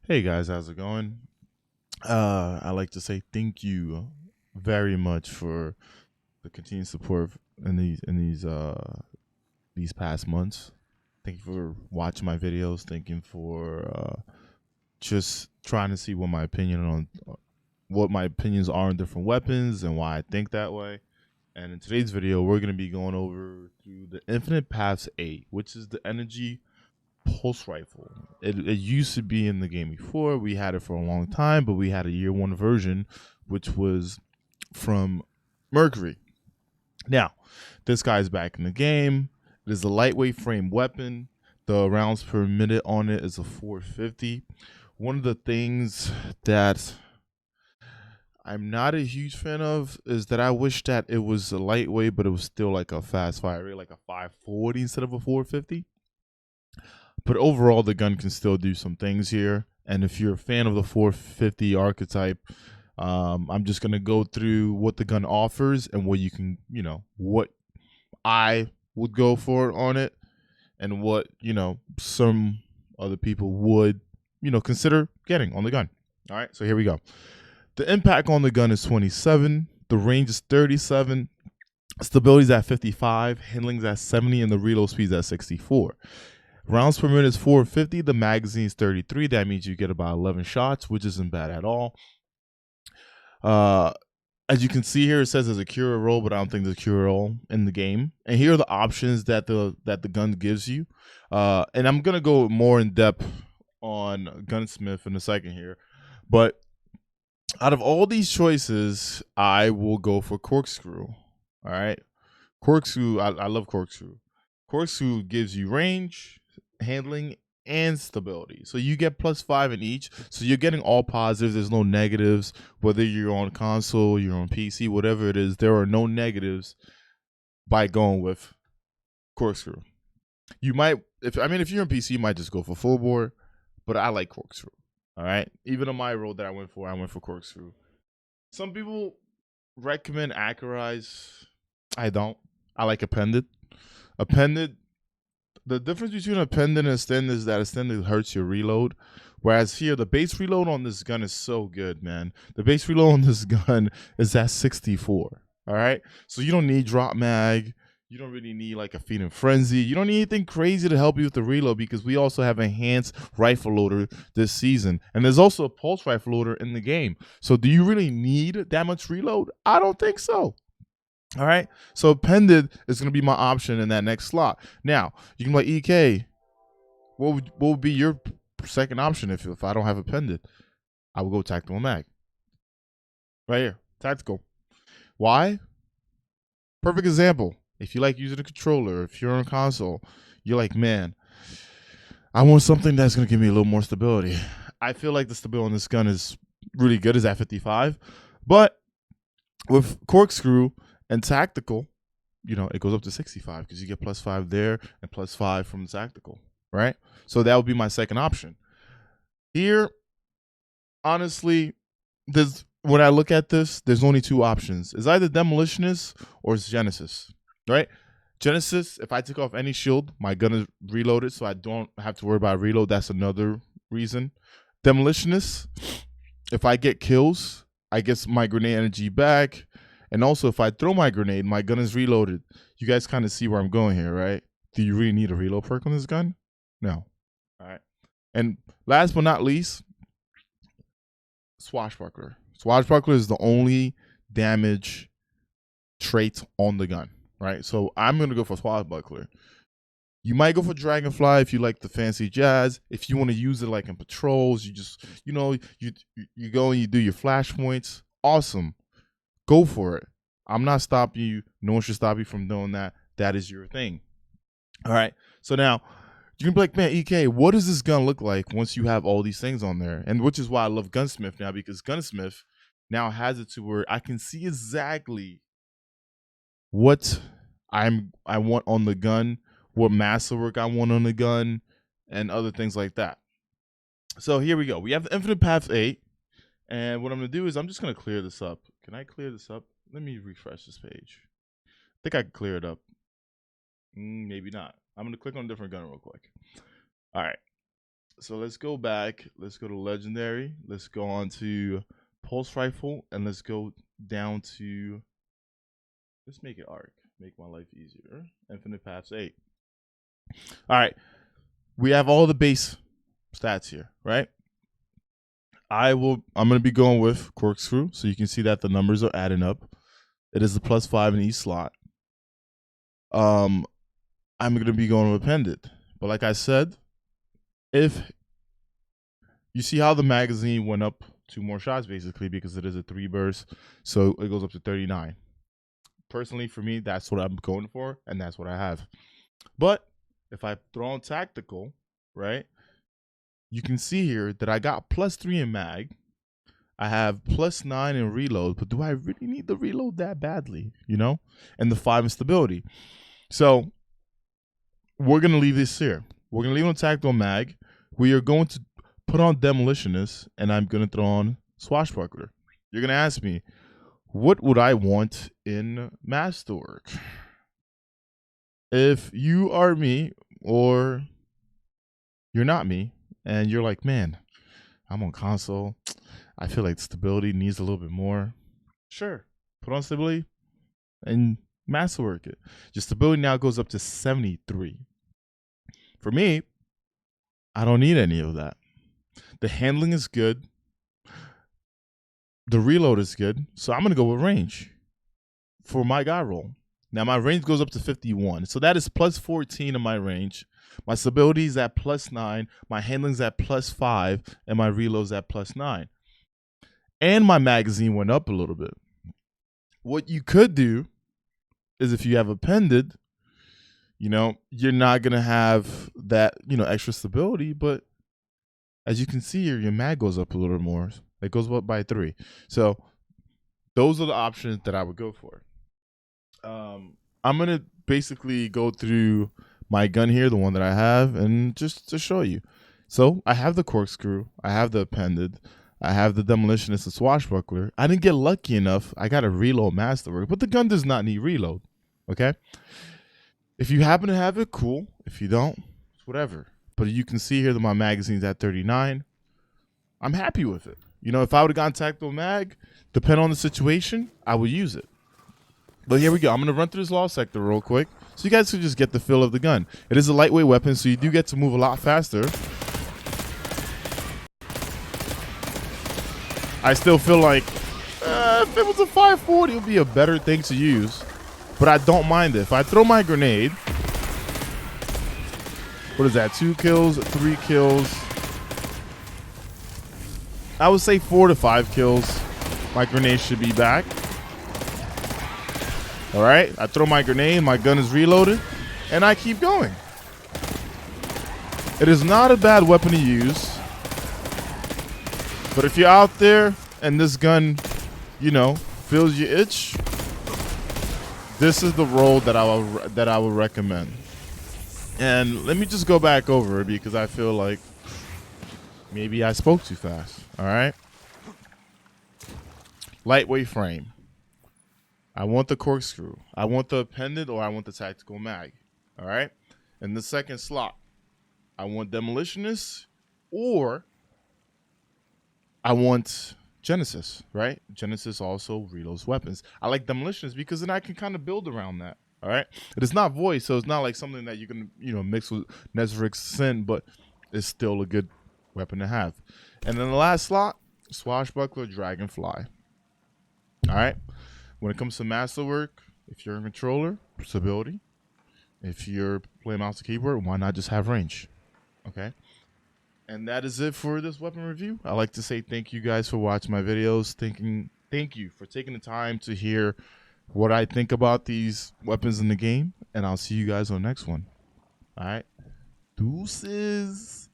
Hey guys, how's it going? I'd like to say thank you very much for the continued support in these past months. Thank you for watching my videos. Thank you for just trying to see what my opinions are on different weapons and why I think that way. And in today's video, we're going to be going over through the Infinite Paths 8, which is the energy pulse rifle. It used to be in the game before. We had it for a long time, but we had a year one version, which was from Mercury. Now, this guy's back in the game. It is a lightweight frame weapon. The rounds per minute on it is a 450. One of the things that I'm not a huge fan of is that I wish that it was a lightweight, but it was still like a fast fire rate, like a 540 instead of a 450. But overall, the gun can still do some things here. And if you're a fan of the 450 archetype, I'm just gonna go through what the gun offers and what you can, what I would go for on it, and what some other people would, consider getting on the gun. All right, so here we go. The impact on the gun is 27. The range is 37. Stability is at 55. Handling is at 70, and the reload speed is at 64. Rounds per minute is 450. The magazine is 33. That means you get about 11 shots, which isn't bad at all. As you can see here, it says there's a cure roll, but I don't think there's a cure roll in the game. And here are the options that the gun gives you. And I'm gonna go more in depth on Gunsmith in a second here. But out of all these choices, I will go for Corkscrew. All right, Corkscrew. I love Corkscrew. Corkscrew gives you range, handling, and stability. So you get +5 in each. So you're getting all positives. There's no negatives. Whether you're on console, you're on PC, whatever it is, there are no negatives by going with Corkscrew. You might, if you're on PC, you might just go for full bore, but I like Corkscrew. All right. Even on my road that I went for Corkscrew. Some people recommend Accurize. I don't. I like Appended. Appended, the difference between a pendant and a stem is that a stem hurts your reload. Whereas here, the base reload on this gun is so good, man. The base reload on this gun is at 64. All right. So you don't need drop mag. You don't really need like a feed and frenzy. You don't need anything crazy to help you with the reload because we also have enhanced rifle loader this season. And there's also a pulse rifle loader in the game. So do you really need that much reload? I don't think so. All right. So appended is going to be my option in that next slot. Now, you can be like, EK, what would be your second option if I don't have appended? I would go tactical mag. Right here. Tactical. Why? Perfect example. If you like using a controller, if you're on console, you're like, man, I want something that's going to give me a little more stability. I feel like the stability on this gun is really good, is at 55. But with Corkscrew and tactical, it goes up to 65 because you get +5 there and +5 from the tactical, right? So that would be my second option. Here, honestly, when I look at this, there's only two options. It's either Demolitionist or it's Genesis, right? Genesis, if I take off any shield, my gun is reloaded, so I don't have to worry about reload. That's another reason. Demolitionist, if I get kills, I get my grenade energy back. And also, if I throw my grenade, my gun is reloaded. You guys kind of see where I'm going here, right? Do you really need a reload perk on this gun? No. All right. And last but not least, Swashbuckler. Swashbuckler is the only damage trait on the gun, right? So I'm going to go for Swashbuckler. You might go for Dragonfly if you like the fancy jazz. If you want to use it like in patrols, you just, you go and you do your flashpoints. Awesome. Go for it. I'm not stopping you. No one should stop you from doing that. That is your thing. All right. So now you can be like, man, EK, what does this gun look like once you have all these things on there? And which is why I love Gunsmith now, because Gunsmith now has it to where I can see exactly what I want on the gun, what masterwork I want on the gun, and other things like that. So here we go. We have the Infinite Path 8. And what I'm going to do is I'm just going to clear this up. Can I clear this up? Let me refresh this page. I think I can clear it up. Maybe not. I'm going to click on a different gun real quick. All right. So let's go back. Let's go to legendary. Let's go on to pulse rifle, and let's go down to. Let's make it arc. Make my life easier. Infinite paths 8. All right, we have all the base stats here, right? I'm gonna be going with corkscrew, so you can see that the numbers are adding up. It is the +5 in each slot. I'm gonna be going with appended, but like I said, if you see how the magazine went up 2 more shots basically because it is a 3 burst, so it goes up to 39. Personally, for me, that's what I'm going for, and that's what I have. But if I throw on tactical, right, you can see here that I got +3 in mag. I have +9 in reload, but do I really need the reload that badly, you know? And the 5 in stability. So we're going to leave this here. We're going to leave on tactical mag. We are going to put on demolitionist, and I'm going to throw on swashbuckler. You're going to ask me, what would I want in masterwork? If you are me, or you're not me, and you're like, man, I'm on console, I feel like stability needs a little bit more. Sure, put on stability and masterwork it. Your stability now goes up to 73. For me, I don't need any of that. The handling is good. The reload is good. So I'm going to go with range for my guy roll. Now my range goes up to 51. So that is +14 in my range. My stability is at +9. My handling's at +5. And my reload's at +9. And my magazine went up a little bit. What you could do is if you have appended, you know, you're not going to have that, you know, extra stability. But as you can see here, your mag goes up a little more. It goes up by 3. So those are the options that I would go for. I'm going to basically go through my gun here, the one that I have, and just to show you. So I have the corkscrew. I have the appended. I have the demolitionist and swashbuckler. I didn't get lucky enough. I got a reload masterwork, but the gun does not need reload. Okay? If you happen to have it, cool. If you don't, whatever. But you can see here that my magazine's at 39. I'm happy with it. You know, if I would have gotten tactical mag, depending on the situation, I would use it. But here we go. I'm going to run through this law sector real quick so you guys can just get the feel of the gun. It is a lightweight weapon, so you do get to move a lot faster. I still feel like if it was a 540, it would be a better thing to use. But I don't mind it. If I throw my grenade, what is that? 2 kills, 3 kills. I would say 4 to 5 kills. My grenade should be back. All right, I throw my grenade, my gun is reloaded, and I keep going. It is not a bad weapon to use, but if you're out there and this gun, you know, fills your itch, this is the roll that I would recommend. And let me just go back over it because I feel like maybe I spoke too fast. All right, lightweight frame. I want the corkscrew. I want the appended, or I want the tactical mag. All right? In the second slot, I want demolitionist, or I want Genesis, right? Genesis also reloads weapons. I like demolitionist because then I can kind of build around that. All right? It is not voice, so it's not like something that you can, you know, mix with Nezric's Sin, but it's still a good weapon to have. And then the last slot, swashbuckler, dragonfly. All right? When it comes to masterwork, if you're a controller, stability. If you're playing mouse and keyboard, why not just have range? Okay. And that is it for this weapon review. I'd like to say thank you guys for watching my videos. Thank you for taking the time to hear what I think about these weapons in the game. And I'll see you guys on the next one. All right. Deuces.